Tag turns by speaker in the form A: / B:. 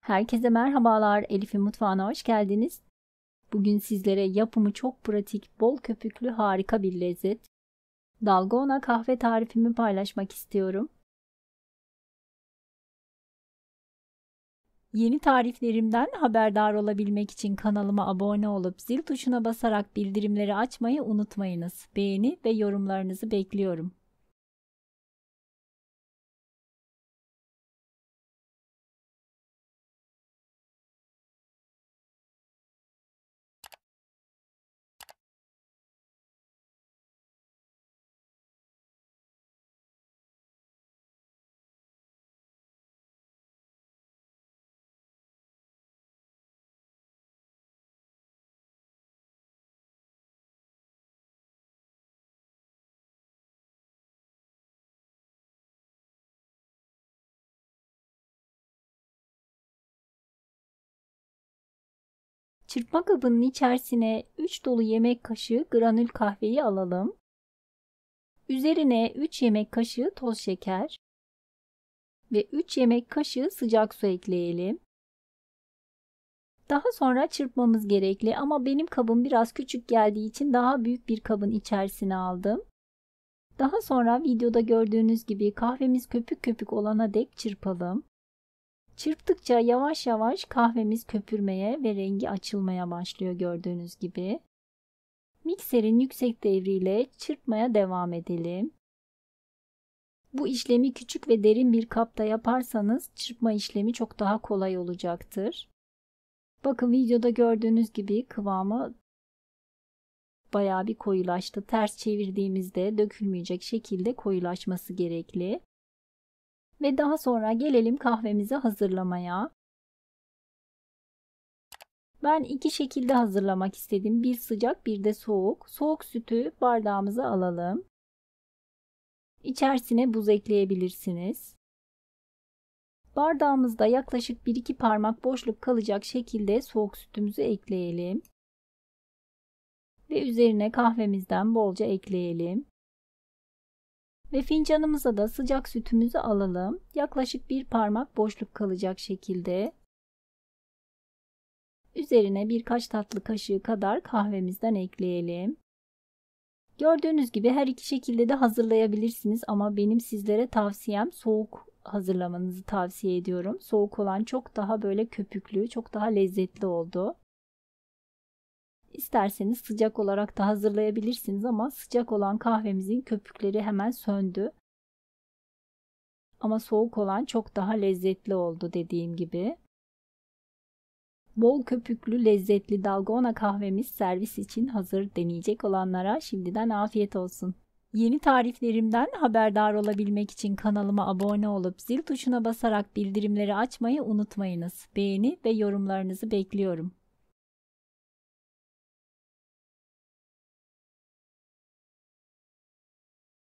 A: Herkese merhabalar. Elif'in mutfağına hoş geldiniz. Bugün sizlere yapımı çok pratik, bol köpüklü harika bir lezzet. Dalgona kahve tarifimi paylaşmak istiyorum. Yeni tariflerimden haberdar olabilmek için kanalıma abone olup zil tuşuna basarak bildirimleri açmayı unutmayınız. Beğeni ve yorumlarınızı bekliyorum. Çırpma kabının içerisine 3 dolu yemek kaşığı granül kahveyi alalım. Üzerine 3 yemek kaşığı toz şeker ve 3 yemek kaşığı sıcak su ekleyelim. Daha sonra çırpmamız gerekli ama benim kabım biraz küçük geldiği için daha büyük bir kabın içerisine aldım. Daha sonra videoda gördüğünüz gibi kahvemiz köpük köpük olana dek çırpalım. Çırptıkça yavaş yavaş kahvemiz köpürmeye ve rengi açılmaya başlıyor gördüğünüz gibi. Mikserin yüksek devriyle çırpmaya devam edelim. Bu işlemi küçük ve derin bir kapta yaparsanız çırpma işlemi çok daha kolay olacaktır. Bakın videoda gördüğünüz gibi kıvamı bayağı bir koyulaştı. Ters çevirdiğimizde dökülmeyecek şekilde koyulaşması gerekli. Ve daha sonra gelelim kahvemizi hazırlamaya. Ben iki şekilde hazırlamak istedim. Bir sıcak, bir de soğuk. Soğuk sütü bardağımıza alalım. İçerisine buz ekleyebilirsiniz. Bardağımızda yaklaşık 1-2 parmak boşluk kalacak şekilde soğuk sütümüzü ekleyelim. Ve üzerine kahvemizden bolca ekleyelim. Ve fincanımıza da sıcak sütümüzü alalım. Yaklaşık 1 parmak boşluk kalacak şekilde. Üzerine birkaç tatlı kaşığı kadar kahvemizden ekleyelim. Gördüğünüz gibi her iki şekilde de hazırlayabilirsiniz ama benim sizlere tavsiyem soğuk hazırlamanızı tavsiye ediyorum. Soğuk olan çok daha böyle köpüklü, çok daha lezzetli oldu. İsterseniz sıcak olarak da hazırlayabilirsiniz ama sıcak olan kahvemizin köpükleri hemen söndü. Ama soğuk olan çok daha lezzetli oldu dediğim gibi. Bol köpüklü lezzetli dalgona kahvemiz servis için hazır. Deneyecek olanlara şimdiden afiyet olsun. Yeni tariflerimden haberdar olabilmek için kanalıma abone olup zil tuşuna basarak bildirimleri açmayı unutmayınız. Beğeni ve yorumlarınızı bekliyorum.